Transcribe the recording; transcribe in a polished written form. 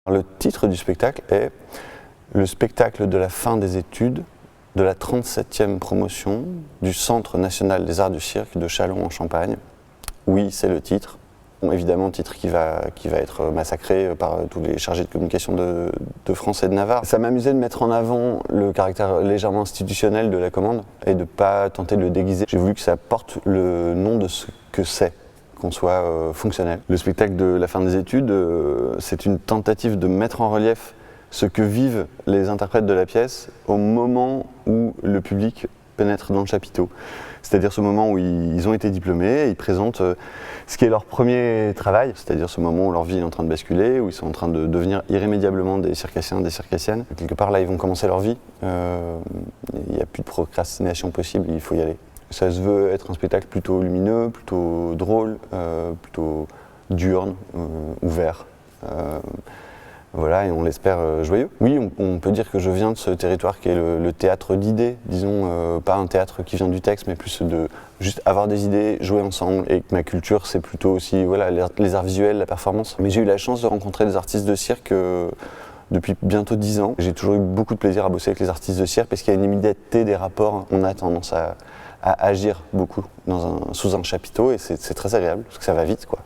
Le titre du spectacle est le spectacle de la fin des études de la 37e promotion du Centre national des arts du cirque de Châlons en Champagne. Oui, c'est le titre. Bon, évidemment, titre qui va être massacré par tous les chargés de communication de France et de Navarre. Ça m'amusait de mettre en avant le caractère légèrement institutionnel de la commande et de ne pas tenter de le déguiser. J'ai voulu que ça porte le nom de ce que c'est, qu'on soit fonctionnel. Le spectacle de la fin des études, c'est une tentative de mettre en relief ce que vivent les interprètes de la pièce au moment où le public pénètre dans le chapiteau. C'est-à-dire ce moment où ils ont été diplômés et ils présentent ce qui est leur premier travail, c'est-à-dire ce moment où leur vie est en train de basculer, où ils sont en train de devenir irrémédiablement des circassiens, des circassiennes. Quelque part là, ils vont commencer leur vie. Il n'y a plus de procrastination possible, il faut y aller. Ça se veut être un spectacle plutôt lumineux, plutôt drôle, plutôt diurne, ouvert. Voilà, et on l'espère joyeux. Oui, on peut dire que je viens de ce territoire qui est le théâtre d'idées, disons, pas un théâtre qui vient du texte, mais plus de juste avoir des idées, jouer ensemble, et que ma culture c'est plutôt aussi voilà, les arts visuels, la performance. Mais j'ai eu la chance de rencontrer des artistes de cirque depuis bientôt 10 ans. J'ai toujours eu beaucoup de plaisir à bosser avec les artistes de cirque parce qu'il y a une immédiateté des rapports, on a tendance à agir beaucoup sous un chapiteau et c'est très agréable parce que ça va vite, quoi.